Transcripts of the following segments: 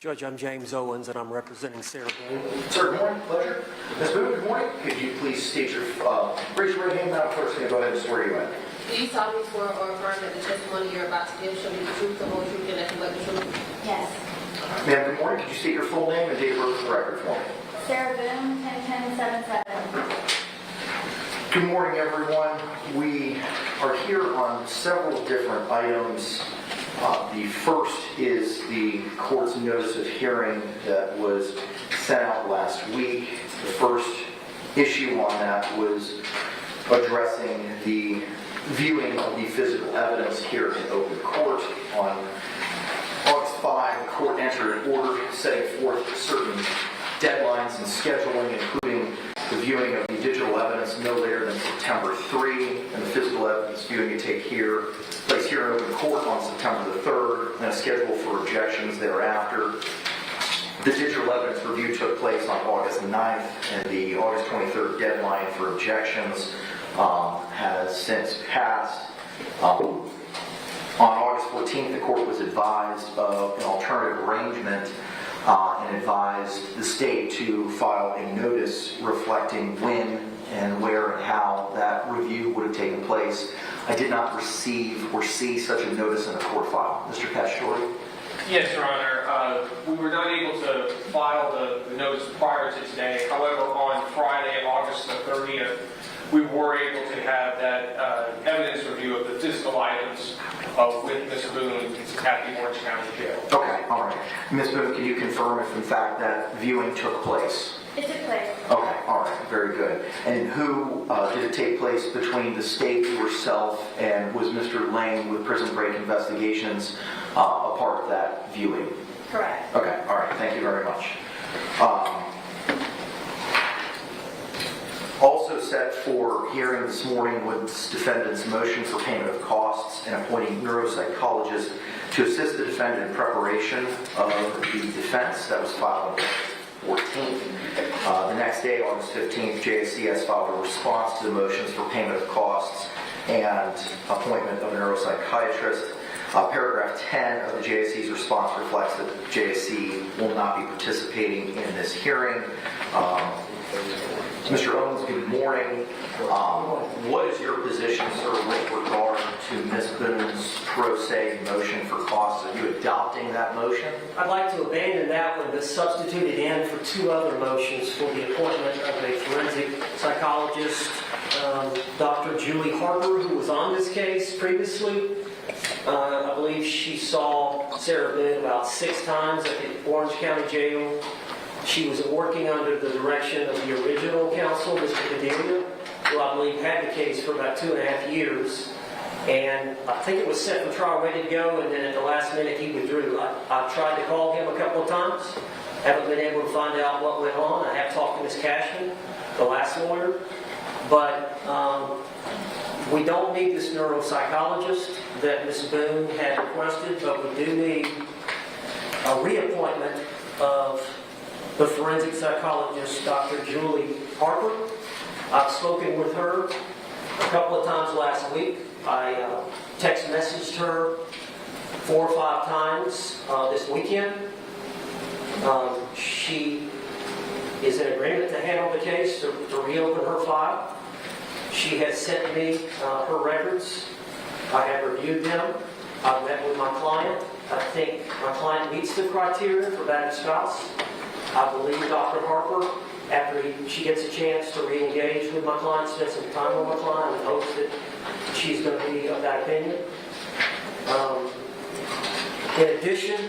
Judge, I'm James Owens, and I'm representing Sarah Boone. Sir, good morning. Pleasure. Ms. Boone, good morning. Could you please state your, raise your right hand now. Clerk's going to go ahead and swear you in. Do you solemnly swear or affirm that the testimony you're about to give shall be the truth, the whole truth, and nothing but the truth? Yes. Ma'am, good morning. Could you state your full name and date of birth for the record for me? Sarah Boone, 10-10-77. Good morning, everyone. We are here on several different items. The first is the court's notice of hearing that was sent out last week. The first issue on that was addressing the viewing of the physical evidence here in open court. On August 5, the court entered an order setting forth certain deadlines and scheduling, including the viewing of the digital evidence no later than September 3, and the physical evidence viewing to take place here in open court on September the 3rd, and a schedule for objections thereafter. The digital evidence review took place on August 9th, and the August 23rd deadline for objections has since passed. On August 14th, the court was advised of an alternative arrangement and advised the state to file a notice reflecting when and where and how that review would have taken place. I did not receive or see such a notice in the court file. Mr. Cashore? Yes, Your Honor. We were not able to file the notice prior to today. However, on Friday, August the 30th, we were able to have that evidence review of the physical items with Ms. Boone at the Orange County Jail. Okay, all right. Ms. Boone, can you confirm if in fact that viewing took place? It took place. Okay, all right, very good. And who did it take place between the state, yourself, and was Mr. Lane with Prison Break Investigations a part of that viewing? Correct. Okay, all right, thank you very much. Also set for hearing this morning was defendant's motion for payment of costs and appointing neuropsychologist to assist the defendant in preparation of the defense. That was filed on the 14th. The next day, August 15th, JSCS filed a response to the motions for payment of costs and appointment of a neuropsychiatrist. Paragraph 10 of the JSC's response reflects that the JSC will not be participating in this hearing. Mr. Owens, good morning. What is your position, sir, with regard to Ms. Boone's pro se motion for costs? Are you adopting that motion? I'd like to abandon that one, but substitute it in for two other motions for the appointment of a forensic psychologist, Dr. Julie Harper, who was on this case previously. I believe she saw Sarah Boone about 6 times at the Orange County Jail. She was working under the direction of the original counsel, Mr. Padilla, who I believe had the case for about 2.5 years. And I think it was set for trial, ready to go, and then at the last minute he withdrew. I tried to call him a couple of times. Haven't been able to find out what went on. I have talked to Ms. Cashman, the last lawyer. But we don't need this neuropsychologist that Ms. Boone had requested, but we do need a reappointment of the forensic psychologist, Dr. Julie Harper. I've spoken with her a couple of times last week. I text messaged her 4 or 5 times this weekend. She is in agreement to handle the case, to reopen her file. She has sent me her records. I have reviewed them. I've met with my client. I think my client meets the criteria for battered spouse. I believe Dr. Harper, after she gets a chance to re-engage with my client, spend some time with my client, and hopes that she's going to be of that opinion. In addition,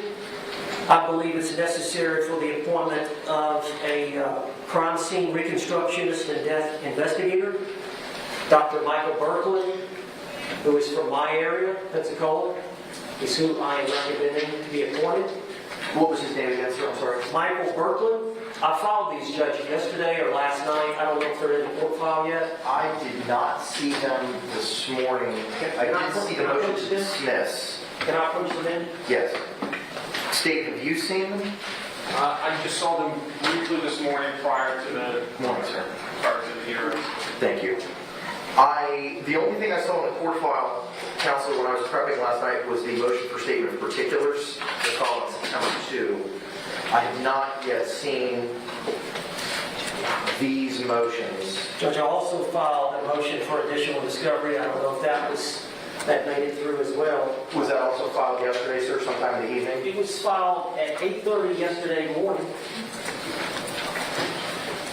I believe it's necessary for the appointment of a crime scene reconstructionist and death investigator, Dr. Michael Berkland, who is from my area, Pensacola, is who I am recommending to be appointed. What was his name again, sir? I'm sorry. Michael Berkland. I filed these judges yesterday or last night. I don't know if they're in the court file yet. I did not see them this morning. I did see the motion to dismiss. Can I punch them in? Yes. State, have you seen them? I just saw them briefly this morning prior to the hearing. Thank you. The only thing I saw in the court file, counsel, when I was prepping last night was the motion for statement of particulars. They called it September 2. I have not yet seen these motions. Judge, I also filed a motion for additional discovery. I don't know if that made it through as well. Was that also filed yesterday, sir, sometime in the evening? It was filed at 8:30 yesterday morning.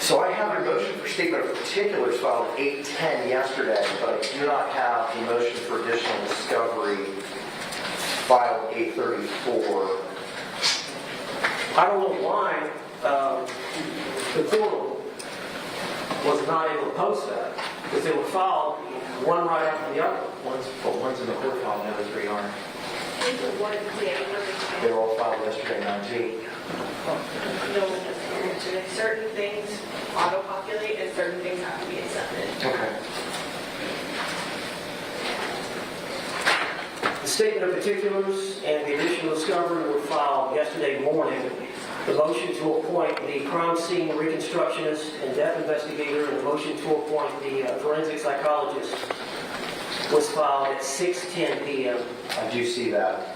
So I have a motion for statement of particulars filed at 8:10 yesterday, but I do not have the motion for additional discovery filed 8:34. I don't know why the court was not able to post that, because they were filed one right after the other. One's in the court file, the other's three aren't. No, They were all filed yesterday, 19. Certain things auto-populate and certain things have to be accepted. Okay. The statement of particulars and the additional discovery were filed yesterday morning. The motion to appoint the crime scene reconstructionist and death investigator and the motion to appoint the forensic psychologist was filed at 6:10 p.m. I do see that.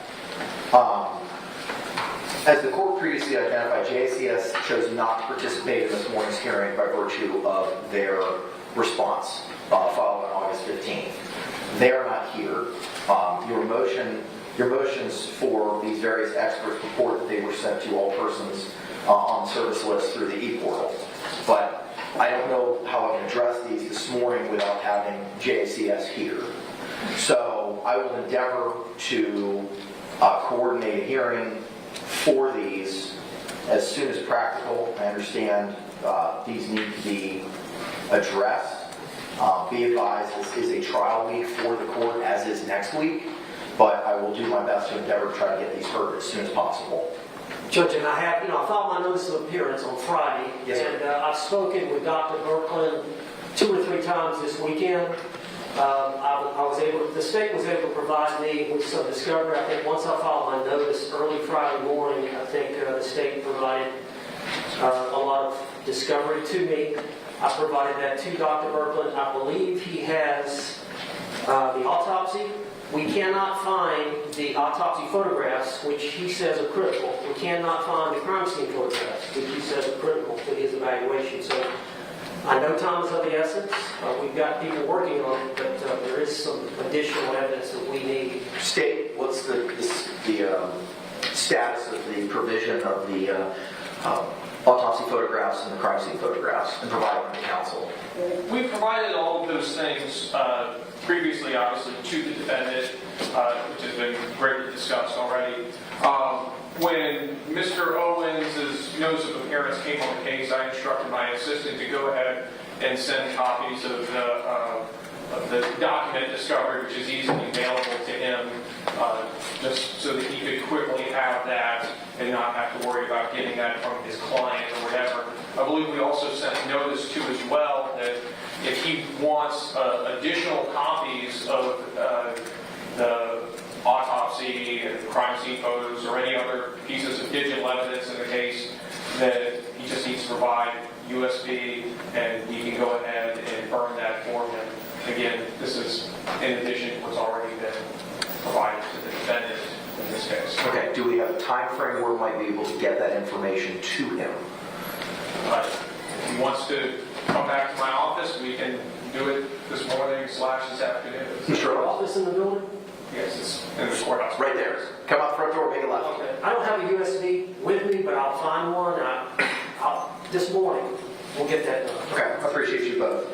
As the court previously identified, JACS chose not to participate in this morning's hearing by virtue of their response filed on August 15th. They are not here. Your motions for these various experts report that they were sent to all persons on the service list through the e-portal. But I don't know how I can address these this morning without having JACS here. So I will endeavor to coordinate a hearing for these as soon as practical. I understand these need to be addressed. Be advised, this is a trial week for the court, as is next week, but I will do my best to endeavor to try to get these heard as soon as possible. Judge, and I filed my notice of appearance on Friday, Yes, sir. and I've spoken with Dr. Berklin 2 or 3 times this weekend. The state was able to provide me with some discovery. I think once I filed my notice early Friday morning, I think the state provided a lot of discovery to me. I provided that to Dr. Berklin. I believe he has the autopsy. We cannot find the autopsy photographs, which he says are critical. We cannot find the crime scene photographs, which he says are critical to his evaluation. So I know time is of the essence. We've got people working on it, but there is some additional evidence that we need. State, what's the status of the provision of the autopsy photographs and the crime scene photographs and providing them to counsel? We provided all of those things previously, obviously, to the defendant, which has been greatly discussed already. When Mr. Owens' notice of appearance came on the case, I instructed my assistant to go ahead and send copies of the document discovery, which is easily available to him, just so that he could quickly have that and not have to worry about getting that from his client or whatever. I believe we also sent notice to as well that if he wants additional copies of the autopsy and crime scene photos or any other pieces of digital evidence in the case, that he just needs to provide USB and we can go ahead and burn that for him. Again, this is in addition to what's already been provided to the defendant in this case. Okay, do we have a time frame where we might be able to get that information to him? But if he wants to come back to my office, we can do it this morning / this afternoon. Sure. Office in the building? Yes, it's in the courthouse. Right there. Come out the front door, make a left. Okay. I don't have a USB with me, but I'll find one. This morning, we'll get that done. Okay, I appreciate you both.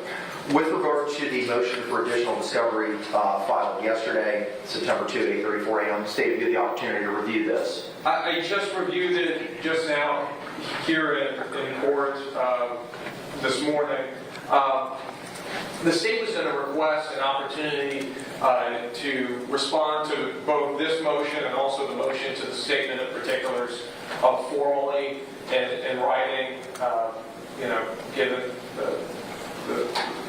With regard to the motion for additional discovery filed yesterday, September 2, 8:34 a.m., State, you had the opportunity to review this. I just reviewed it just now here in court this morning. The state was going to request an opportunity to respond to both this motion and also the motion to the statement of particulars formally in writing, given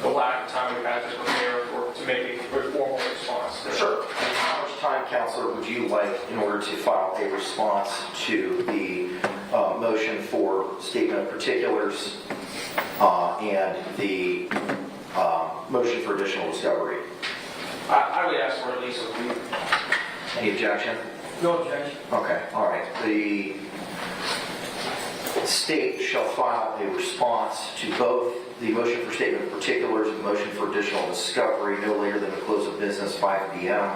the lack of time we've had to prepare to make a formal response. Sure. And how much time, Counselor, would you like in order to file a response to the motion for statement of particulars and the motion for additional discovery? I would ask for at least a week. Any objection? No objection. Okay, all right. state shall file a response to both the motion for statement of particulars and the motion for additional discovery no later than the close of business 5 p.m.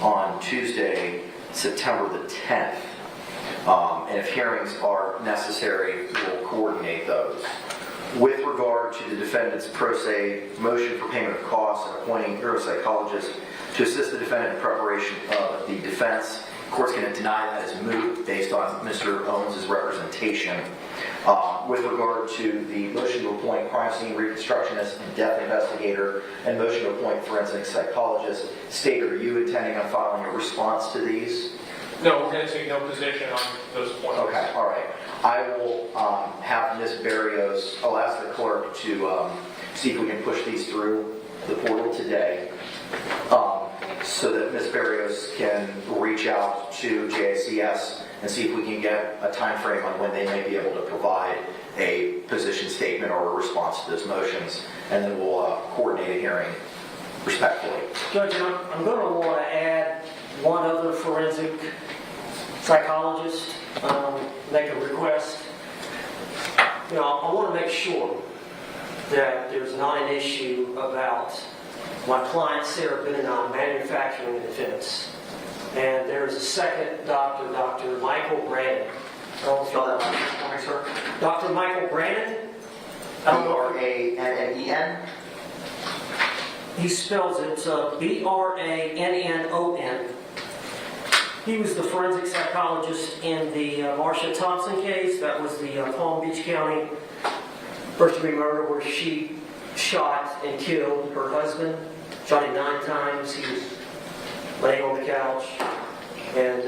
on Tuesday, September the 10th. And if hearings are necessary, we'll coordinate those. With regard to the defendant's pro se motion for payment of costs and appointing neuropsychologists to assist the defendant in preparation of the defense, the court's going to deny that as moot based on Mr. Owens' representation. With regard to the motion to appoint crime scene reconstructionist and death investigator and motion to appoint forensic psychologist, State, are you intending on filing a response to these? No, we're going to take no position on those points. Okay, all right. I will have Ms. Barrios, I'll ask the clerk to see if we can push these through the portal today so that Ms. Barrios can reach out to JICS and see if we can get a time frame on when they may be able to provide a position statement or a response to those motions, and then we'll coordinate a hearing respectfully. Judge, I'm going to want to add one other forensic psychologist, make a request. You know, I want to make sure that there's not an issue about my client Sarah Boone and I manufacturing a defense. And there's a second doctor, Dr. Michael Brannon. Spell that out for me, sir. Dr. Michael Brannon. I don't know. B-R-A-N-N-E-N? He spells it B-R-A-N-N-O-N. He was the forensic psychologist in the Marcia Thompson case. That was the Palm Beach County first-degree murder where she shot and killed her husband. Shot him 9 times. He was laying on the couch and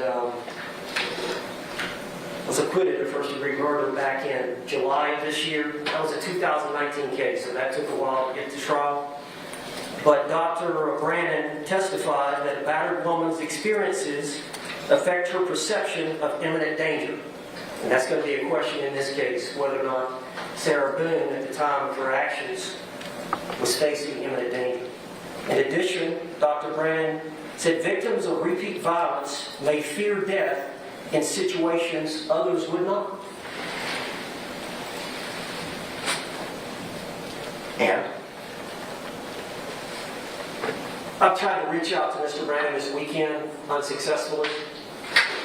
was acquitted of first-degree murder back in July of this year. That was a 2019 case, so that took a while to get to trial. But Dr. Brannon testified that a battered woman's experiences affect her perception of imminent danger. And that's going to be a question in this case, whether or not Sarah Boone, at the time of her actions, was facing imminent danger. In addition, Dr. Brannon said victims of repeat violence may fear death in situations others would not. And? I've tried to reach out to Mr. Brannon this weekend unsuccessfully,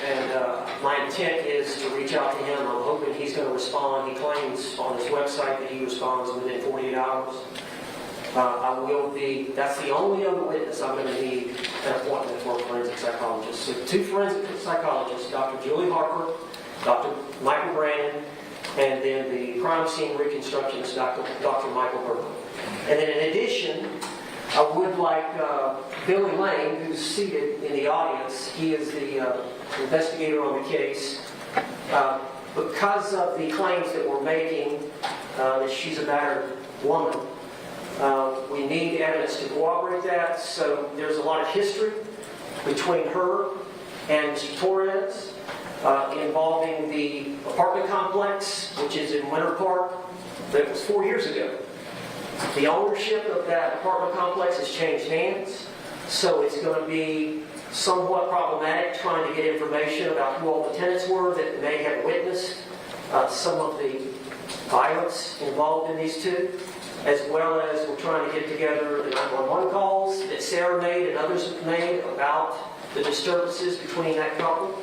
and my intent is to reach out to him. I'm hoping he's going to respond. He claims on his website that he responds within 48 hours. That's the only other witness I'm going to need an appointment for a forensic psychologist. So 2 forensic psychologists, Dr. Julie Harper, Dr. Michael Brannon, and then the crime scene reconstructionist, Dr. Michael Burton. And then in addition, I would like Billy Lane, who's seated in the audience. He is the investigator on the case. Because of the claims that we're making that she's a battered woman, we need evidence to corroborate that. So there's a lot of history between her and Mr. Torres involving the apartment complex, which is in Winter Park. That was 4 years ago. The ownership of that apartment complex has changed hands, so it's going to be somewhat problematic trying to get information about who all the tenants were that may have witnessed some of the violence involved in these two, as well as we're trying to get together the 911 calls that Sarah made and others made about the disturbances between that couple.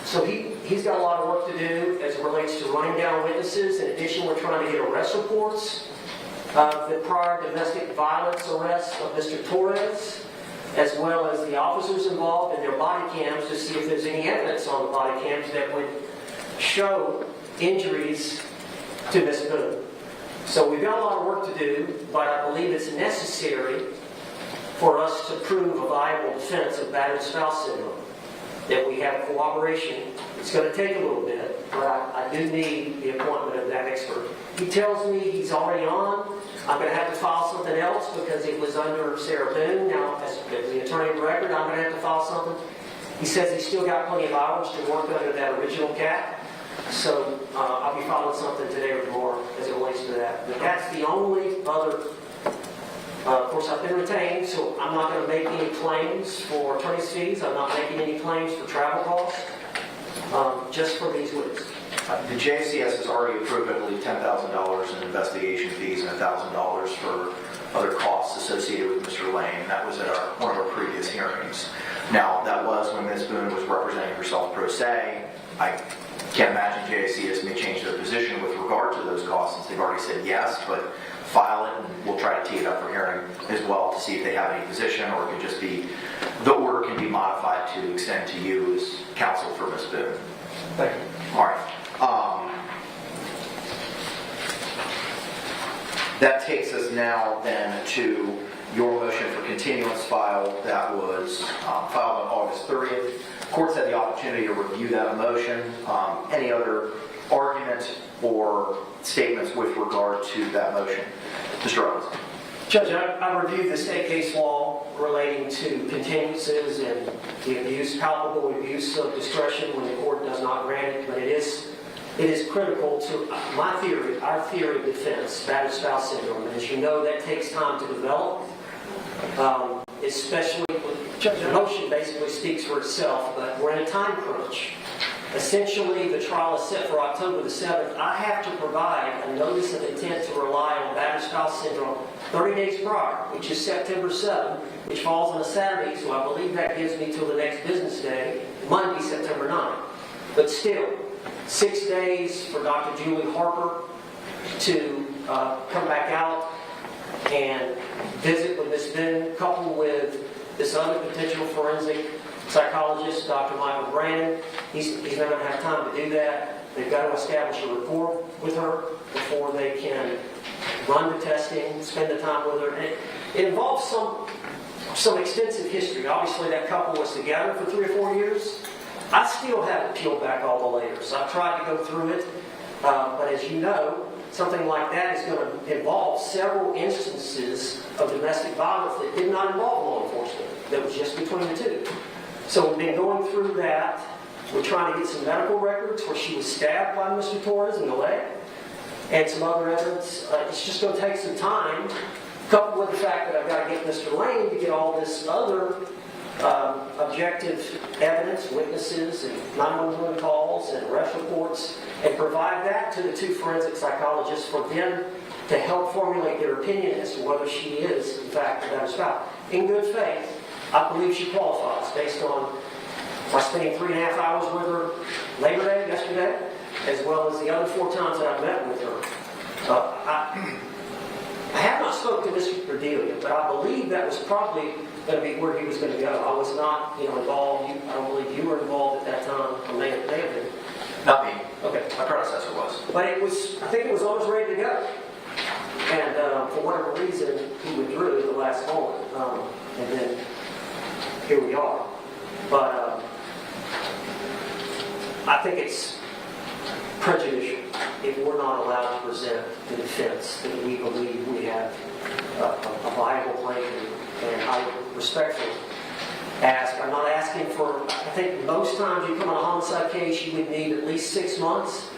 So he's got a lot of work to do as it relates to running down witnesses. In addition, we're trying to get arrest reports of the prior domestic violence arrest of Mr. Torres, as well as the officers involved in their body cams to see if there's any evidence on the body cams that would show injuries to Ms. Boone. So we've got a lot of work to do, but I believe it's necessary for us to prove a viable defense of battered spouse syndrome, that we have cooperation. It's going to take a little bit, but I do need the appointment of that expert. He tells me he's already on. I'm going to have to file something else because it was under Sarah Boone. Now, as the attorney of record, I'm going to have to file something. He says he's still got plenty of hours to work under that original cap. So I'll be filing something today or tomorrow as it relates to that. But that's the only other. Of course, I've been retained, so I'm not going to make any claims for attorney's fees. I'm not making any claims for travel costs, just for these witnesses. The JCS has already approved, I believe, $10,000 in investigation fees and $1,000 for other costs associated with Mr. Lane. That was at one of our previous hearings. Now, that was when Ms. Boone was representing herself pro se. I can't imagine JCS may change their position with regard to those costs since they've already said yes, but file it and we'll try to tee it up for hearing as well to see if they have any position, or it could just be, the order can be modified to extend to you as counsel for Ms. Boone. Thank you. All right. That takes us now then to your motion for continuance file that was filed on August 30th. Courts had the opportunity to review that motion. Any other argument or statements with regard to that motion? Mr. Owens. Judge, I reviewed the state case law relating to continuances and the abuse, palpable abuse of discretion when the court does not grant it, but it is critical to my theory, our theory of defense, battered spouse syndrome. And as you know, that takes time to develop, especially the motion basically speaks for itself, but we're in a time crunch. Essentially, the trial is set for October the 7th. I have to provide a notice of intent to rely on battered spouse syndrome 30 days prior, which is September 7th, which falls on a Saturday, so I believe that gives me till the next business day, Monday, September 9th. But still, 6 days for Dr. Julie Harper to come back out and visit with Ms. Boone, coupled with this other potential forensic psychologist, Dr. Michael Brandon. He's not going to have time to do that. They've got to establish a rapport with her before they can run the testing, spend the time with her. And it involves some extensive history. Obviously, that couple was together for 3 or 4 years. I still haven't peeled back all the layers. I've tried to go through it, but as you know, something like that is going to involve several instances of domestic violence that did not involve law enforcement, that was just between the two. So we've been going through that. We're trying to get some medical records where she was stabbed by Mr. Torres in the leg, and some other evidence. It's just going to take some time, coupled with the fact that I've got to get Mr. Lane to get all this other objective evidence, witnesses, and 911 calls, and arrest reports, and provide that to the 2 forensic psychologists for them to help formulate their opinion as to whether she is, in fact, a battered spouse. In good faith, I believe she qualifies based on my spending 3.5 hours with her Labor Day yesterday, as well as the other 4 times that I've met with her. I have not spoken to Mr. Cordelia, but I believe that was probably going to be where he was going to go. I was not, involved. I don't believe you were involved at that time. Or may have been. Not me. Okay. My predecessor was. But I think it was almost ready to go. And for whatever reason, he withdrew at the last moment. And then here we are. But I think it's prejudicial if we're not allowed to present the defense that we believe we have a viable claim, and I would respectfully ask. I'm not asking for, I think most times you come on a homicide case, you would need at least 6 months.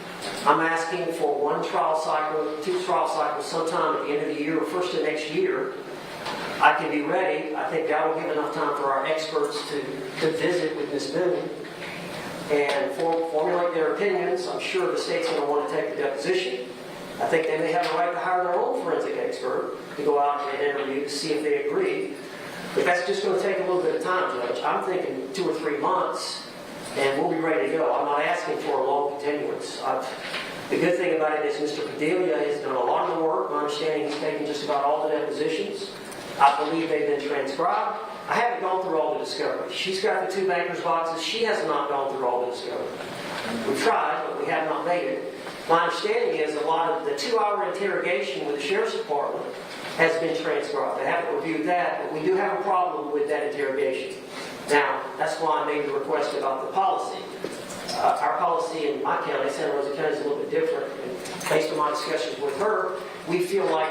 I'm asking for 1 trial cycle, 2 trial cycles sometime at the end of the year or first of next year. I can be ready. I think that will give enough time for our experts to visit with Ms. Boone and formulate their opinions. I'm sure the state's going to want to take the deposition. I think they may have the right to hire their own forensic expert to go out and interview to see if they agree. But that's just going to take a little bit of time, Judge. I'm thinking 2 or 3 months, and we'll be ready to go. I'm not asking for a long continuance. The good thing about it is Mr. Cordelia has done a lot of the work. My understanding he's taken just about all the depositions. I believe they've been transcribed. I haven't gone through all the discovery. She's got the 2 banker's boxes. She has not gone through all the discovery. We've tried, but we have not made it. My understanding is a lot of the 2-hour interrogation with the Sheriff's Department has been transcribed. I haven't reviewed that, but we do have a problem with that interrogation. Now, that's why I made the request about the policy. Our policy in my county, Santa Rosa County, is a little bit different. And based on my discussions with her, we feel like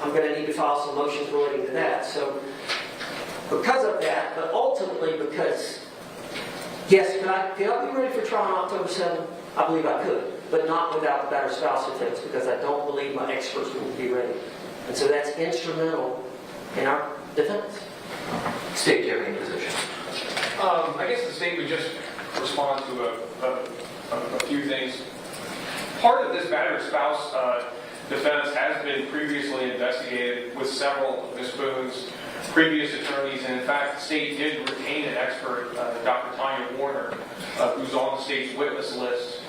I'm going to need to file some motions relating to that. So, because of that, but ultimately because, yes, could I be ready for trial on October 7th? I believe I could, but not without the battered spouse defense, because I don't believe my experts would be ready. And so that's instrumental in our defense. State, do you have any position? I guess the state would just respond to a few things. Part of this battered spouse defense has been previously investigated with several of Ms. Boone's previous attorneys, and in fact, the state did retain an expert, Dr. Tanya Warner, who's on the state's witness list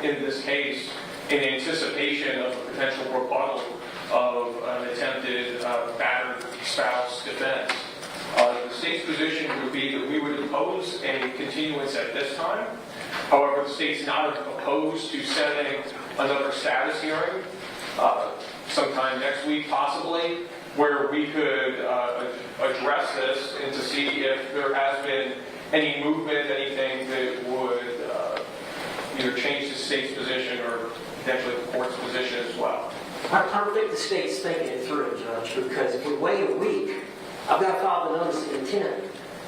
in this case, in anticipation of a potential rebuttal of an attempted battered spouse defense. The state's position would be that we would oppose a continuance at this time. However, the state's not opposed to setting another status hearing sometime next week, possibly, where we could address this and to see if there has been any movement, anything that would either change the state's position or potentially the court's position as well. I don't think the state's thinking it through, Judge, because if we wait a week, I've got to file the notice of intent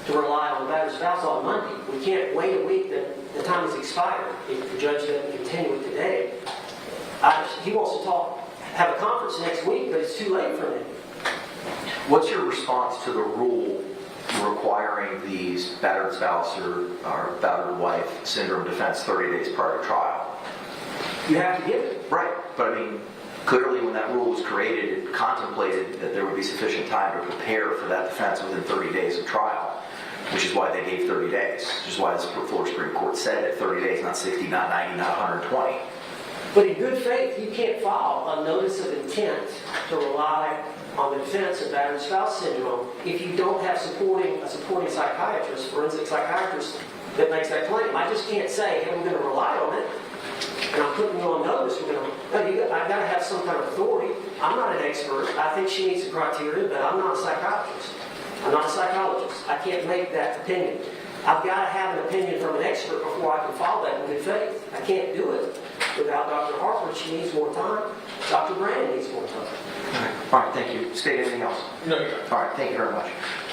to rely on the battered spouse on Monday. We can't wait a week that the time has expired if the judge doesn't continue it today. He wants to have a conference next week, but it's too late for him. What's your response to the rule requiring these battered spouse or battered wife syndrome defense 30 days prior to trial? You have to give it. Right, but I mean, clearly when that rule was created, it contemplated that there would be sufficient time to prepare for that defense within 30 days of trial, which is why they gave 30 days, which is why the Florida Supreme Court said it, 30 days, not 60, not 90, not 120. But in good faith, you can't file a notice of intent to rely on the defense of battered spouse syndrome if you don't have a supporting psychiatrist, forensic psychiatrist, that makes that claim. I just can't say, hey, we're going to rely on it, and I'm putting you on notice. I've got to have some kind of authority. I'm not an expert. I think she meets the criteria, but I'm not a psychiatrist. I'm not a psychologist. I can't make that opinion. I've got to have an opinion from an expert before I can file that in good faith. I can't do it without Dr. Harper. She needs more time. Dr. Brandon needs more time. All right, thank you. State anything else? No, you're not. All right, thank you very much.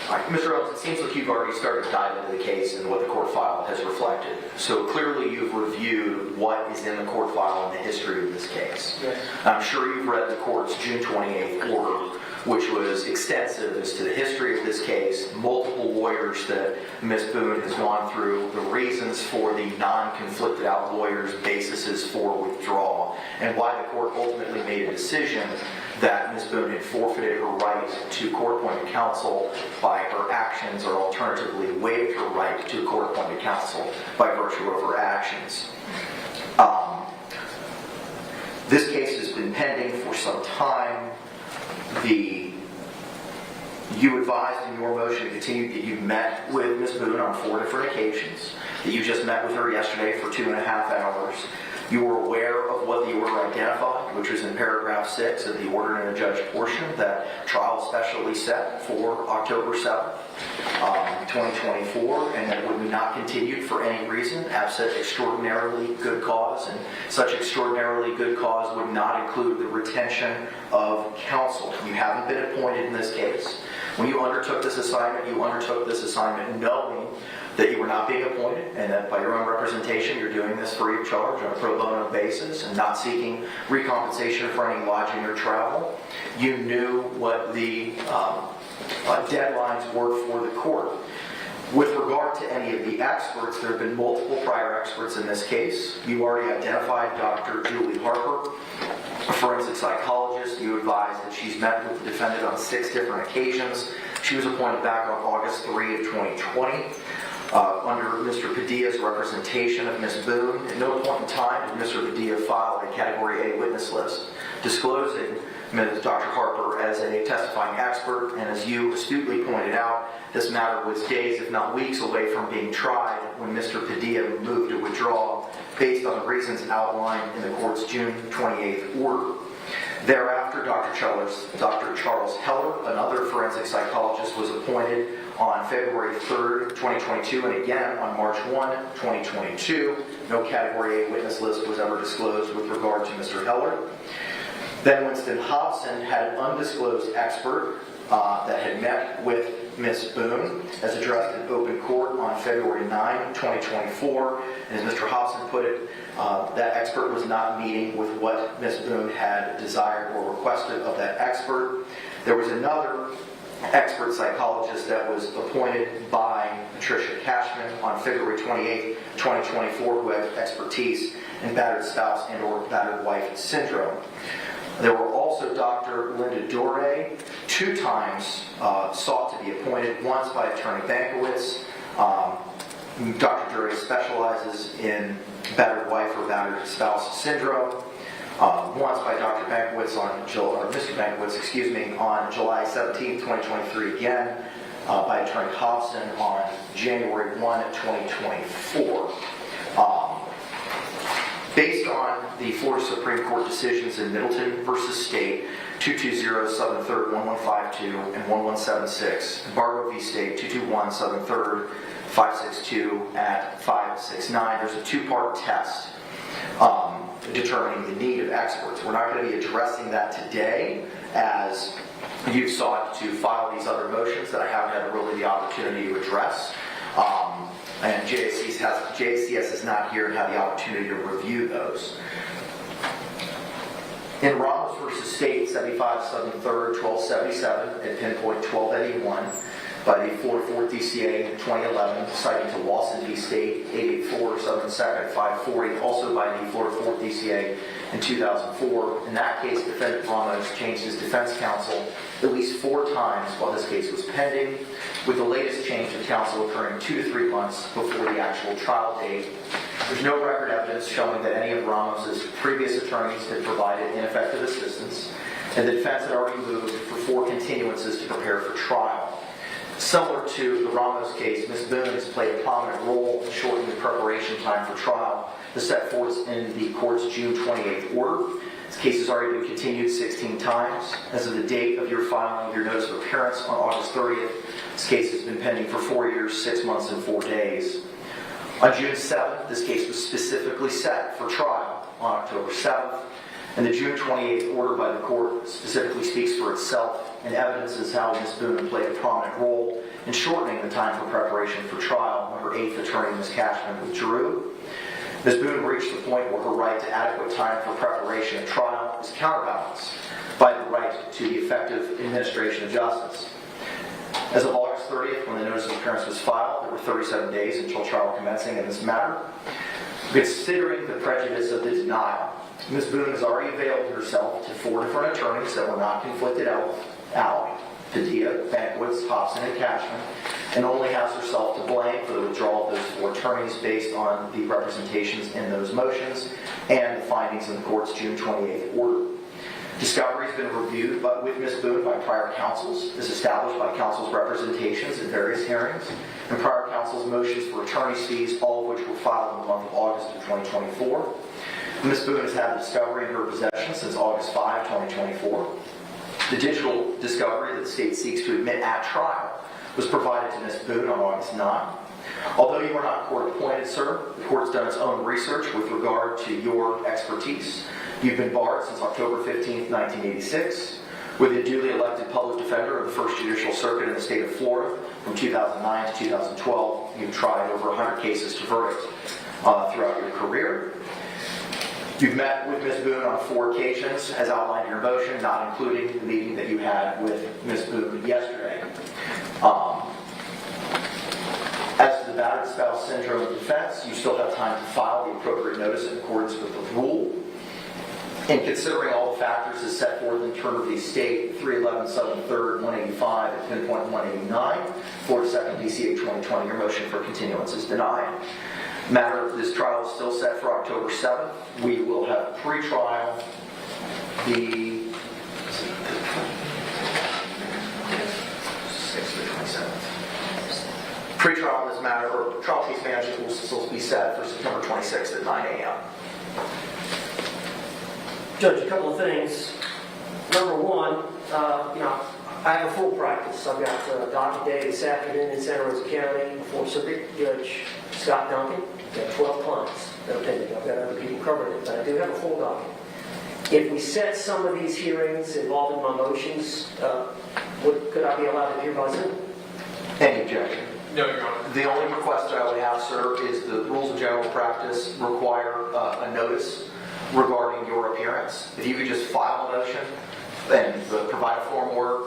All right, Mr. Owens, it seems like you've already started to dive into the case and what the court file has reflected. So clearly you've reviewed what is in the court file and the history of this case. Yes. I'm sure you've read the court's June 28th order, which was extensive as to the history of this case, multiple lawyers that Ms. Boone has gone through, the reasons for the non-conflicted out lawyers' basis for withdrawal, and why the court ultimately made a decision that Ms. Boone had forfeited her right to court-appointed counsel by her actions, or alternatively waived her right to court-appointed counsel by virtue of her actions. This case has been pending for some time. You advised in your motion to continue that you met with Ms. Boone on 4 different occasions, that you just met with her yesterday for 2.5 hours. You were aware of what the order identified, which was in paragraph 6 of the order in the judge portion, that trial specially set for October 7th, 2024, and that it would be not continued for any reason, absent extraordinarily good cause, and such extraordinarily good cause would not include the retention of counsel. You haven't been appointed in this case. When you undertook this assignment knowing that you were not being appointed, and that by your own representation you're doing this free of charge on a pro bono basis and not seeking recompensation for any lodging or travel. You knew what the deadlines were for the court. With regard to any of the experts, there have been multiple prior experts in this case. You already identified Dr. Julie Harper, a forensic psychologist. You advised that she's met with the defendant on 6 different occasions. She was appointed back on August 3 of 2020. Under Mr. Padilla's representation of Ms. Boone, at no point in time did Mr. Padilla file a Category A witness list disclosing Ms. Dr. Harper as a testifying expert, and as you astutely pointed out, this matter was days, if not weeks, away from being tried when Mr. Padilla moved to withdraw based on the reasons outlined in the court's June 28th order. Thereafter, Dr. Charles Heller, another forensic psychologist, was appointed on February 3rd, 2022, and again on March 1, 2022. No Category A witness list was ever disclosed with regard to Mr. Heller. Then Winston Hobson had an undisclosed expert that had met with Ms. Boone, as addressed in open court on February 9, 2024. And as Mr. Hobson put it, that expert was not meeting with what Ms. Boone had desired or requested of that expert. There was another expert psychologist that was appointed by Patricia Cashman on February 28, 2024, who had expertise in battered spouse and or battered wife syndrome. There were also Dr. Linda Dore, 2 times sought to be appointed, once by Attorney Bankowitz. Dr. Dore specializes in battered wife or battered spouse syndrome. Once by Dr. Bankowitz Mr. Bankowitz, on July 17, 2023 again, by Attorney Hobson on January 1, 2024. Based on the Florida Supreme Court decisions in Middleton v. State, 220 Southern 3rd 1152 and 1176, and Largo v. State, 221 Southern 3rd 562 at 569, there's a 2-part test determining the need of experts. We're not going to be addressing that today, as you've sought to file these other motions that I haven't had really the opportunity to address. And JACS is not here to have the opportunity to review those. In Ramos v. State, 75 Southern 3rd, 1277, at pinpoint 1281, by the Florida 4th DCA in 2011, citing to Lawson v. State, 884 Southern 2nd, 540, also by the Florida 4th DCA in 2004. In that case, defendant Ramos changed his defense counsel at least 4 times while this case was pending, with the latest change of counsel occurring 2 to 3 months before the actual trial date. There's no record evidence showing that any of Ramos's previous attorneys had provided ineffective assistance, and the defense had already moved for 4 continuances to prepare for trial. Similar to the Ramos case, Ms. Boone has played a prominent role in shortening the preparation time for trial, as set forth in the court's June 28th order. This case has already been continued 16 times. As of the date of your filing of your notice of appearance on August 30th, this case has been pending for 4 years, 6 months, and 4 days. On June 7th, this case was specifically set for trial on October 7th, and the June 28th order by the court specifically speaks for itself and evidences how Ms. Boone played a prominent role in shortening the time for preparation for trial when her 8th attorney, Ms. Cashman, withdrew. Ms. Boone reached the point where her right to adequate time for preparation of trial is counterbalanced by the right to the effective administration of justice. As of August 30th, when the notice of appearance was filed, there were 37 days until trial commencing in this matter. Considering the prejudice of the denial, Ms. Boone has already availed herself to 4 different attorneys that were not conflicted out, Padilla, Bankwitz, Hobson, and Cashman, and only has herself to blame for the withdrawal of those 4 attorneys based on the representations in those motions and the findings in the court's June 28th order. Discovery has been reviewed with Ms. Boone by prior counsels, as established by counsel's representations in various hearings, and prior counsel's motions for attorney's fees, all of which were filed in the month of August of 2024. Ms. Boone has had the discovery in her possession since August 5, 2024. The digital discovery that the state seeks to admit at trial was provided to Ms. Boone on August 9. Although you are not court-appointed, sir, the court's done its own research with regard to your expertise. You've been barred since October 15, 1986, with a duly elected public defender of the First Judicial Circuit in the state of Florida from 2009 to 2012. You've tried over 100 cases to verdict throughout your career. You've met with Ms. Boone on 4 occasions, as outlined in your motion, not including the meeting that you had with Ms. Boone yesterday. As to the battered spouse syndrome defense, you still have time to file the appropriate notice in accordance with the rule. In considering all the factors as set forth in terms of the state, 311 Southern 3rd, 185 at pinpoint 189, Florida 2nd DCA 2020, your motion for continuance is denied. Matter of this trial is still set for October 7th. We will have pre-trial the 6th or 27th. Pre-trial in this matter, or trial case management will still be set for September 26th at 9 a.m. Judge, a couple of things. Number one, I have a full practice. I've got a docket day this afternoon in Santa Rosa County before Circuit Judge Scott Duncan. I've got 12 clients that are pending. I've got other people covering it, but I do have a full docket. If we set some of these hearings involving my motions, could I be allowed to hear by Zoom? Any objection? No, Your Honor. The only request that I would have, sir, is the rules of general practice require a notice regarding your appearance. If you could just file a motion and provide a form order,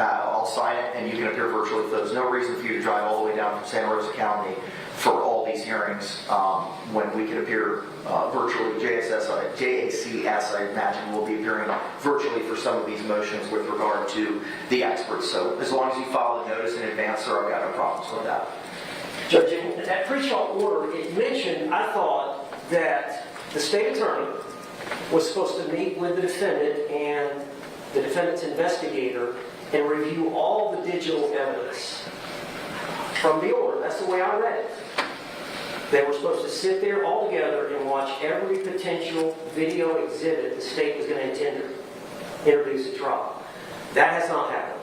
I'll sign it and you can appear virtually. There's no reason for you to drive all the way down from Santa Rosa County for all these hearings when we can appear virtually. JAC, as I imagine, will be appearing virtually for some of these motions with regard to the experts. So as long as you file the notice in advance, sir, I've got no problems with that. Judge, in that pre-trial order, it mentioned, I thought, that the state attorney was supposed to meet with the defendant and the defendant's investigator and review all the digital evidence from the order. That's the way I read it. They were supposed to sit there all together and watch every potential video exhibit the state was going to introduce at trial. That has not happened.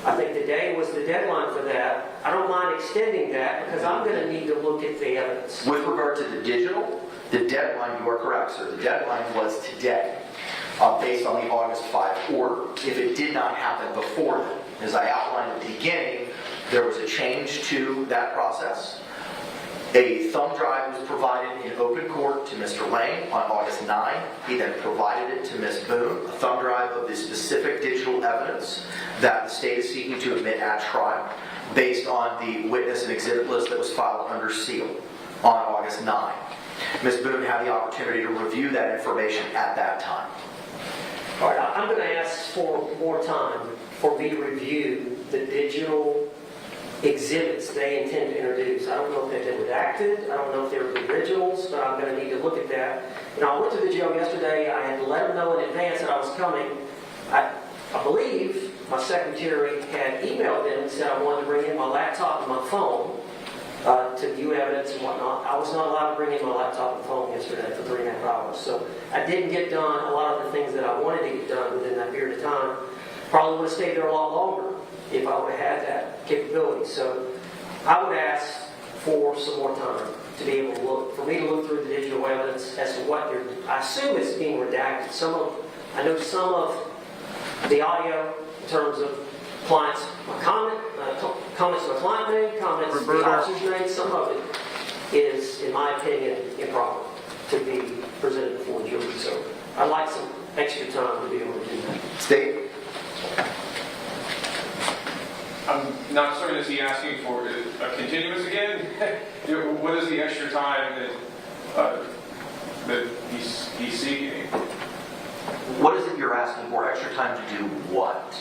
I think today was the deadline for that. I don't mind extending that because I'm going to need to look at the evidence. With regard to the digital, the deadline, you are correct, sir. The deadline was today, based on the August 5 order. If it did not happen before then, as I outlined at the beginning, there was a change to that process. A thumb drive was provided in open court to Mr. Lane on August 9. He then provided it to Ms. Boone, a thumb drive of the specific digital evidence that the state is seeking to admit at trial, based on the witness and exhibit list that was filed under seal on August 9. Ms. Boone had the opportunity to review that information at that time. All right, I'm going to ask for more time for me to review the digital exhibits they intend to introduce. I don't know if they've been redacted. I don't know if they're the originals, but I'm going to need to look at that. You know, I went to the jail yesterday. I had to let them know in advance that I was coming. I believe my secretary had emailed them and said I wanted to bring in my laptop and my phone to view evidence and whatnot. I was not allowed to bring in my laptop and phone yesterday for 3.5 hours. So I didn't get done a lot of the things that I wanted to get done within that period of time. Probably would have stayed there a lot longer if I would have had that capability. So I would ask for some more time to be able to look, for me to look through the digital evidence as to what they're, I assume it's being redacted. I know some of the audio in terms of clients, my comments my client made, comments the officers made, some of it is, in my opinion, improper to be presented before the jury. So I'd like some extra time to be able to do that. State? I'm not certain, is he asking for a continuance again? What is the extra time that he's seeking? What is it you're asking for? Extra time to do what?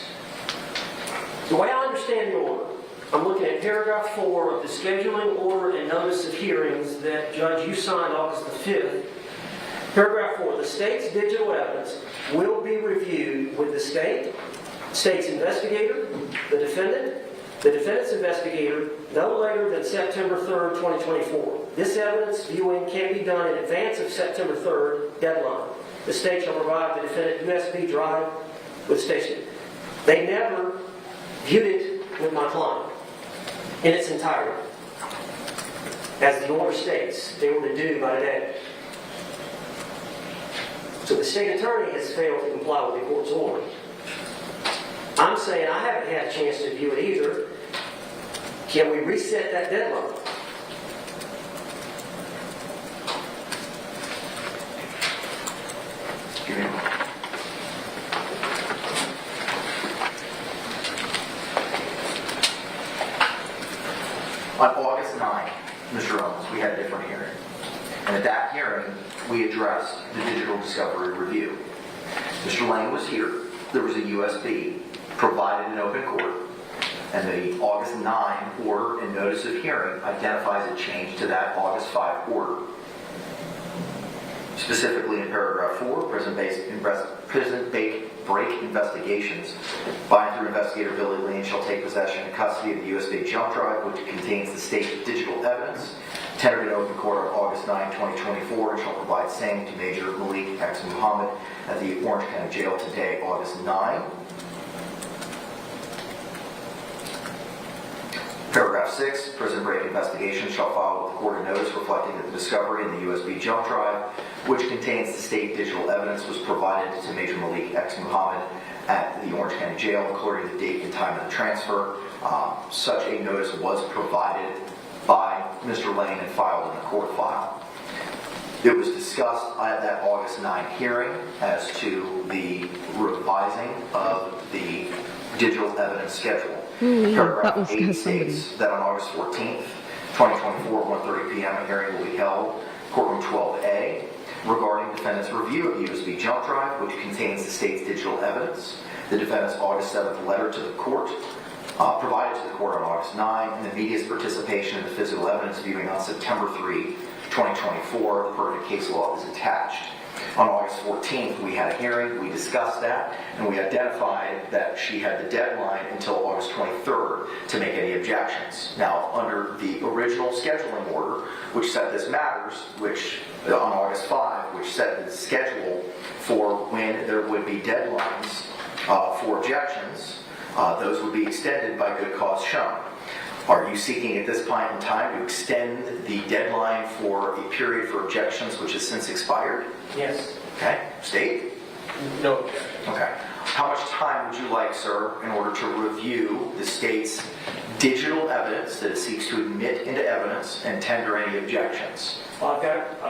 The way I understand the order, I'm looking at paragraph 4 of the scheduling order and notice of hearings that, Judge, you signed August the 5th. Paragraph 4, the state's digital evidence will be reviewed with the state's investigator, the defendant's investigator, no later than September 3rd, 2024. This evidence viewing can be done in advance of September 3rd deadline. The state shall provide the defendant USB drive with station. They never viewed it with my client in its entirety. As the order states, they were to do by today. So the state attorney has failed to comply with the court's order. I'm saying I haven't had a chance to view it either. Can we reset that deadline? Give me a moment. On August 9th, Mr. Owens, we had a different hearing. And at that hearing, we addressed the digital discovery review. Mr. Lane was here. There was a USB provided in open court. And the August 9 order and notice of hearing identifies a change to that August 5 order. Specifically in paragraph 4, prison break investigations. By and through investigator Billy Lane shall take possession and custody of the USB jump drive which contains the state's digital evidence, tendered in open court on August 9, 2024, and shall provide same to Major Malik X. Muhammad at the Orange County Jail today, August 9. Paragraph 6, prison break investigation shall file with the court a notice reflecting that the discovery in the USB jump drive, which contains the state digital evidence, was provided to Major Malik X. Muhammad at the Orange County Jail, including the date and time of the transfer. Such a notice was provided by Mr. Lane and filed in the court file. It was discussed at that August 9 hearing as to the revising of the digital evidence schedule. Paragraph 8 states that on August 14th, 2024 at 1:30 p.m. A hearing will be held, courtroom 12A, regarding defendant's review of USB jump drive, which contains the state's digital evidence. The defendant's August 7th letter to the court, provided to the court on August 9, and the media's participation in the physical evidence viewing on September 3, 2024. The pertinent case law is attached. On August 14th, we had a hearing, we discussed that, and we identified that she had the deadline until August 23rd to make any objections. Now, under the original scheduling order, which set this matters, which on August 5, which set the schedule for when there would be deadlines for objections, those would be extended by good cause shown. Are you seeking at this point in time to extend the deadline for a period for objections which has since expired? Yes. Okay. State? No objection. Okay. How much time would you like, sir, in order to review the state's digital evidence that it seeks to admit into evidence and tender any objections? Well, I've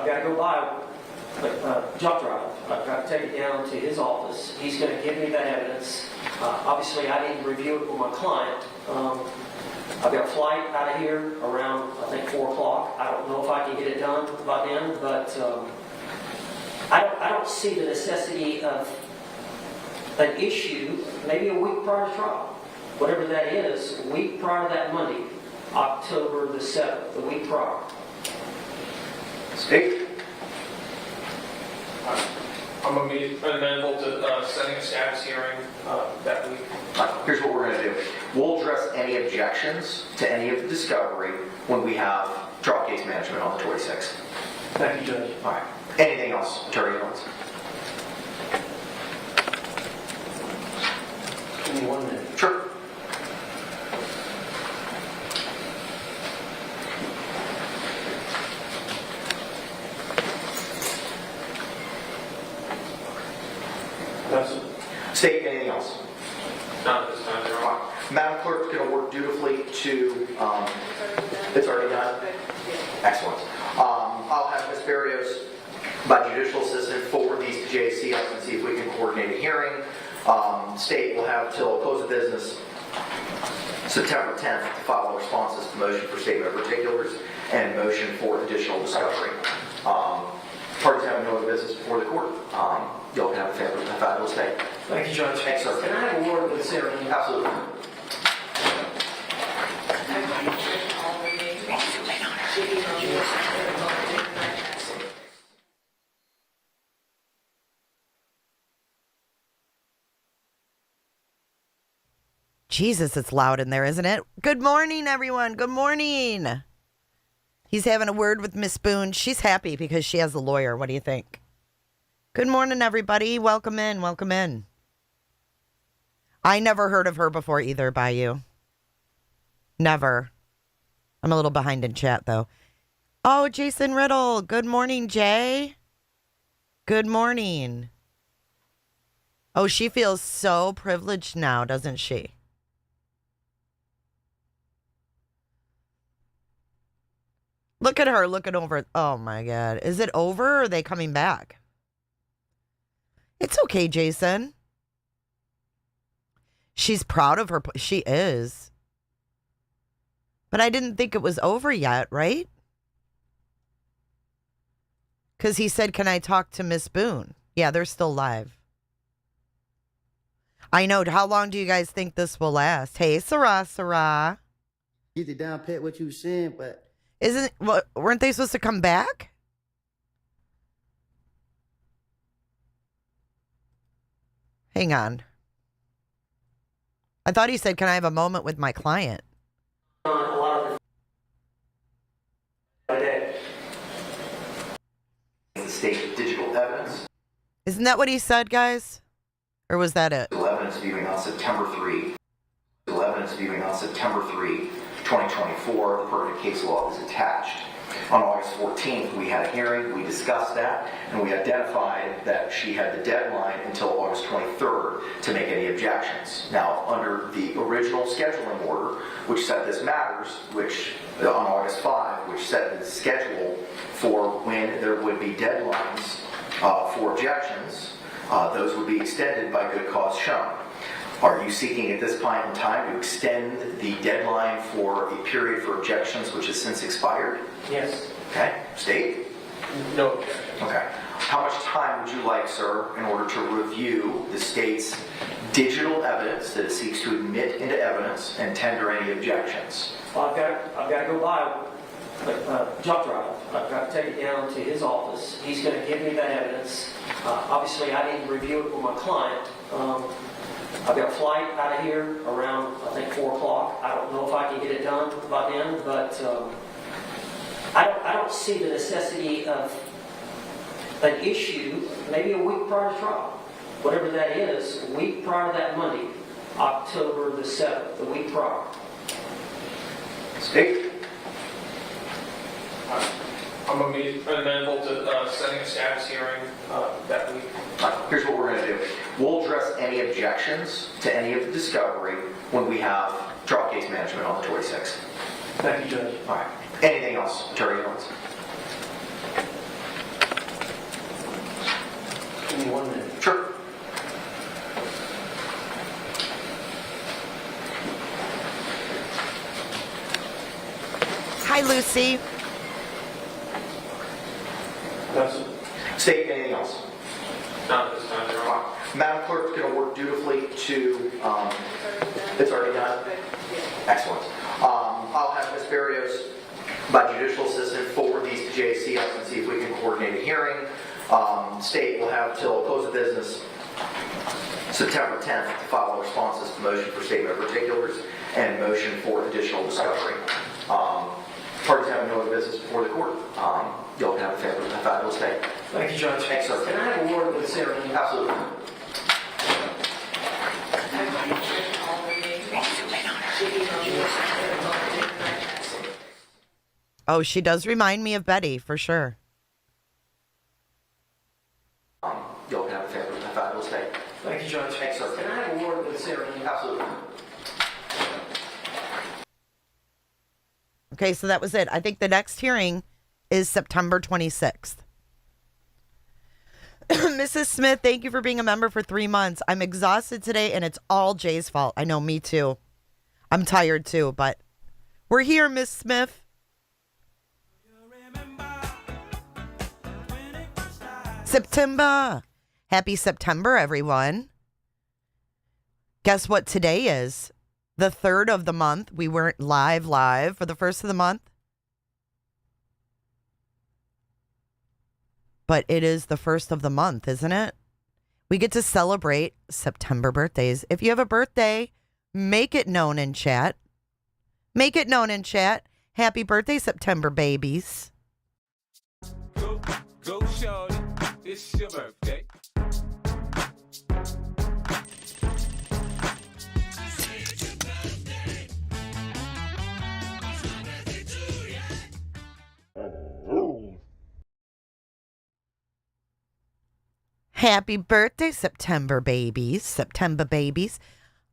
got to go buy a jump drive. I've got to take it down to his office. He's going to give me that evidence. Obviously, I need to review it with my client. I've got a flight out of here around, I think, 4 o'clock. I don't know if I can get it done by then, but I don't see the necessity of an issue, maybe a week prior to trial. Whatever that is, a week prior to that Monday, October the 7th, the week prior. State? I'm amenable to setting a status hearing that week. Here's what we're going to do. We'll address any objections to any of the discovery when we have trial case management on the 26th. Thank you, Judge. All right. Anything else, Attorney Jones? Give me 1 minute. Sure. State, anything else? Not at this time, Your Honor. Madam Clerk's going to work dutifully to, it's already done? Excellent. I'll have Ms. Barrios, my judicial assistant, forward these to JCS and see if we can coordinate a hearing. State will have till close of business September 10th to file responses to motion for statement of particulars and motion for additional discovery. Parties having no other business before the court. Y'all can have a fabulous day. Thank you, Judge. Thanks, sir. Can I have a word with Sarah? Absolutely. Jesus, it's loud in there, isn't it? Good morning, everyone. Good morning. He's having a word with Miss Boone. She's happy because she has a lawyer. What do you think? Good morning, everybody. Welcome in. Welcome in. I never heard of her before either, by you. Never. I'm a little behind in chat, though. Oh, Jason Riddle. Good morning, Jay. Good morning. Oh, she feels so privileged now, doesn't she? Look at her looking over. Oh, my God. Is it over or are they coming back? It's okay, Jason. She's proud of her. She is. But I didn't think it was over yet, right? Because he said, can I talk to Miss Boone? Yeah, they're still live. I know. How long do you guys think this will last? Hey, Sarah. Get it down, Pat, what you saying, but... Weren't they supposed to come back? Hang on. I thought he said, can I have a moment with my client? A lot of the State digital evidence. Isn't that what he said, guys? Or was that it? Evidence viewing on September 3. Evidence viewing on September 3, 2024. The pertinent case law is attached. On August 14th, we had a hearing, we discussed that, and we identified that she had the deadline until August 23rd to make any objections. Now, under the original scheduling order, which set this matters, which on August 5, which set the schedule for when there would be deadlines for objections, those would be extended by good cause shown. Are you seeking at this point in time to extend the deadline for a period for objections which has since expired? Yes. Okay. State? No objection. Okay. How much time would you like, sir, in order to review the state's digital evidence that it seeks to admit into evidence and tender any objections? Well, I've got to go by jump drive. I've got to take it down to his office. He's going to give me that evidence. Obviously, I need to review it with my client. I've got a flight out of here around, I think, 4 o'clock. I don't know if I can get it done by then, but I don't see the necessity of an issue maybe a week prior to trial. Whatever that is, a week prior to that Monday, October the 7th, the week prior. State? I'm amenable to setting a status hearing that week. Here's what we're going to do. We'll address any objections to any of the discovery when we have trial case management on the 26th. Thank you, Judge. All right. Anything else, Attorney Jones? Give me 1 minute. Sure. Hi, Lucy. That's State, anything else? Not this time, Your Honor. Madam Clerk's going to work dutifully to, it's already done? Excellent. I'll have Ms. Barrios, my judicial assistant, forward these to JCS and see if we can coordinate a hearing. State will have till close of business September 10th to file responses to motion for statement of particulars and motion for additional discovery. Parties having no other business before the court. You'll have a fabulous day. Thank you, Judge. Thanks, sir. Can I have a word with Sarah? Absolutely. Oh, she does remind me of Betty, for sure. You'll have a fabulous day. Thank you, Judge. Thanks, sir. Can I have a word with Sarah? Absolutely. Okay, so that was it. I think the next hearing is September 26th. Mrs. Smith, thank you for being a member for 3 months. I'm exhausted today, and it's all Jay's fault. I know, me too. I'm tired too, but we're here, Miss Smith. September. Happy September, everyone. Guess what today is? The 3rd of the month. We weren't live for the 1st of the month. But it is the 1st of the month, isn't it? We get to celebrate September birthdays. If you have a birthday, make it known in chat. Make it known in chat. Happy birthday, September babies. Go, shorty. It's your birthday. Happy birthday, September babies. September babies.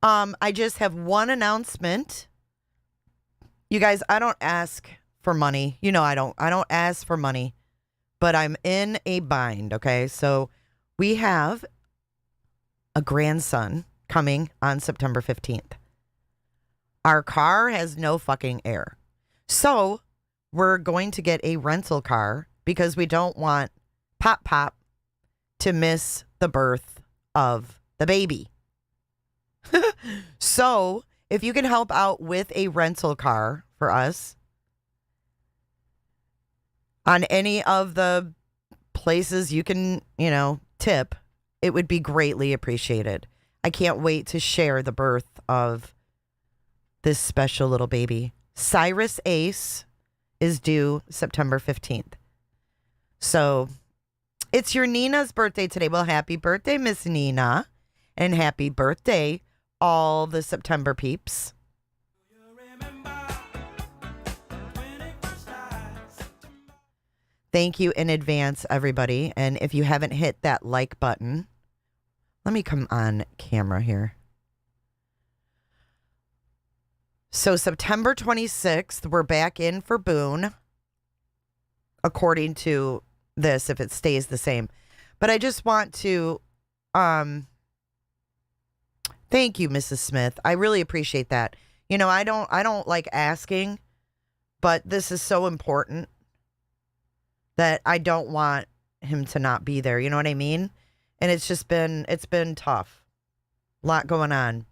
I just have one announcement. You guys, I don't ask for money. You know I don't ask for money. But I'm in a bind, okay? So we have a grandson coming on September 15th. Our car has no fucking air. So we're going to get a rental car because we don't want Pop to miss the birth of the baby. So if you can help out with a rental car for us on any of the places you can, tip, it would be greatly appreciated. I can't wait to share the birth of this special little baby. Cyrus Ace is due September 15th. So it's your Nina's birthday today. Well, happy birthday, Miss Nina. And happy birthday, all the September peeps. Thank you in advance, everybody. And if you haven't hit that like button, let me come on camera here. So September 26th, we're back in for Boone, according to this, if it stays the same. But I just want to Thank you, Mrs. Smith. I really appreciate that. You know, I don't like asking, but this is so important that I don't want him to not be there. You know what I mean? And it's been tough. A lot going on.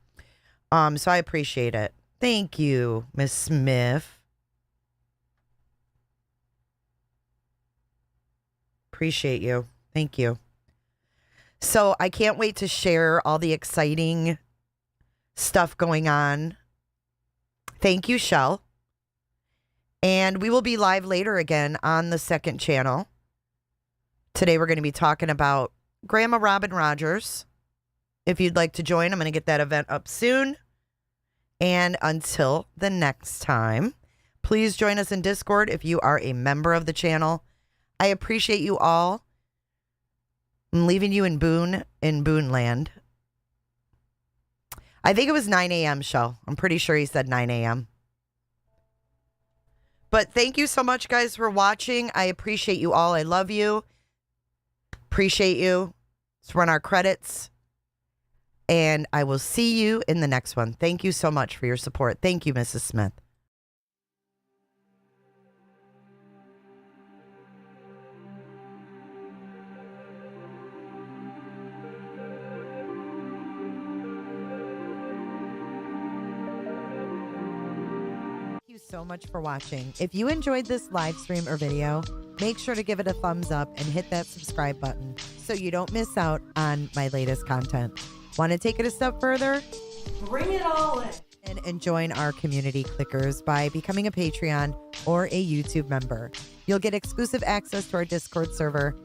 So I appreciate it. Thank you, Miss Smith. Appreciate you. Thank you. So I can't wait to share all the exciting stuff going on. Thank you, Shell. And we will be live later again on the second channel. Today we're going to be talking about Grandma Robin Rogers. If you'd like to join, I'm going to get that event up soon. And until the next time, please join us in Discord if you are a member of the channel. I appreciate you all. I'm leaving you in Boone land. I think it was 9 a.m., Shell. I'm pretty sure he said 9 a.m. But thank you so much, guys, for watching. I appreciate you all. I love you. Appreciate you. Let's run our credits. And I will see you in the next one. Thank you so much for your support. Thank you, Mrs. Smith. So much for watching. If you enjoyed this live stream or video, make sure to give it a thumbs up and hit that subscribe button so you don't miss out on my latest content. Want to take it a step further? Bring it all in. And join our community clickers by becoming a Patreon or a YouTube member. You'll get exclusive access to our Discord server,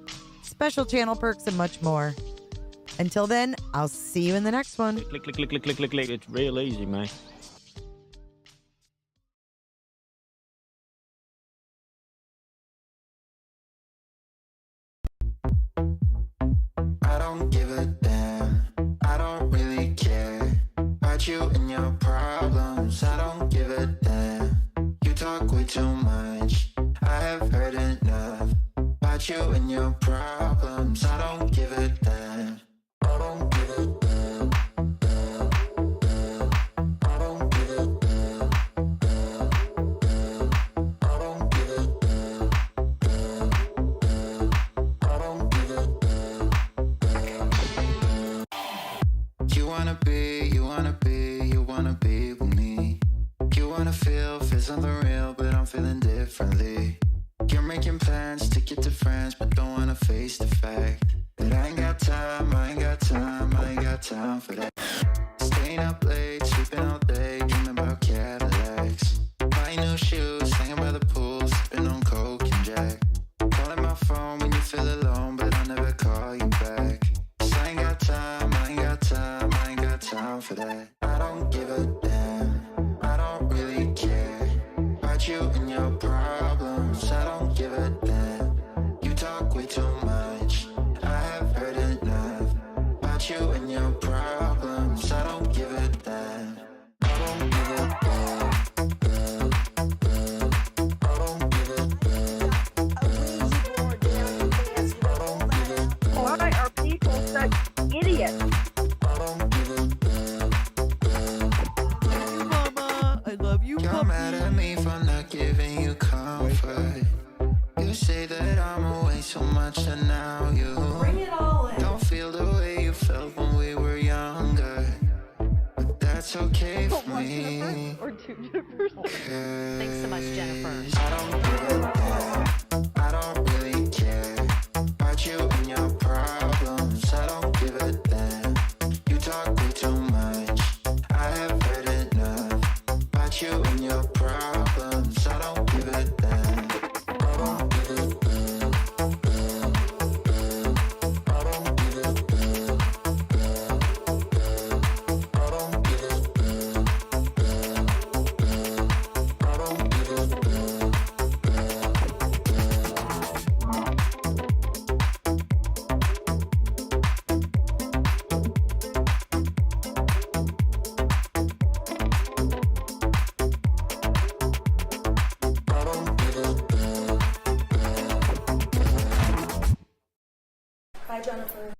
special channel perks, and much more. Until then, I'll see you in the next one. Click, click, click, click, click, click, click. It's real easy, man. I don't give a damn. I don't really care about you and your problems. I don't give a damn. You talk way too much. I have heard enough about you and your problems. I don't give a damn. I don't give a damn. Damn, damn. I don't give a damn. Damn, damn. I don't give a damn. Damn, damn. I don't give a damn. You wanna be with me. You wanna feel something real, but I'm feeling differently. You're making plans to get to friends, but don't wanna face the fact that I ain't got time, I ain't got time, I ain't got time for that. Staying up late, sleeping all day, dreaming about Cadillacs. Buying new shoes, hanging by the pool, sipping on Coke and Jack. Calling my phone when you feel alone, but I'll never call you back. 'Cause I ain't got time, I ain't got time, I ain't got time for that. I don't give a damn, I don't really care about you and your problems. I don't give a damn. You talk way too much. I have heard enough about you and your problems. I don't give a damn. I don't give a damn. Damn, damn. I don't give a damn. Damn, damn. I don't give a damn. Why are people such idiots? I don't give a damn. Damn. Mama, I love you. You're mad at me for not giving you comfort. You say that I'm away so much, and now you Bring it all in. don't feel the way you felt when we were younger. But that's okay for me. Or two Jennifers. Thanks so much, Jennifer. I don't give a damn. I don't really care about you and your problems. I don't give a damn. You talk way too much. I have heard enough about you and your problems. I don't give a damn. I don't give a damn. Damn, damn. I don't give a damn. Damn, damn. I don't give a damn. Damn, damn. I don't give a damn. I don't give a damn. Bye, Jennifer.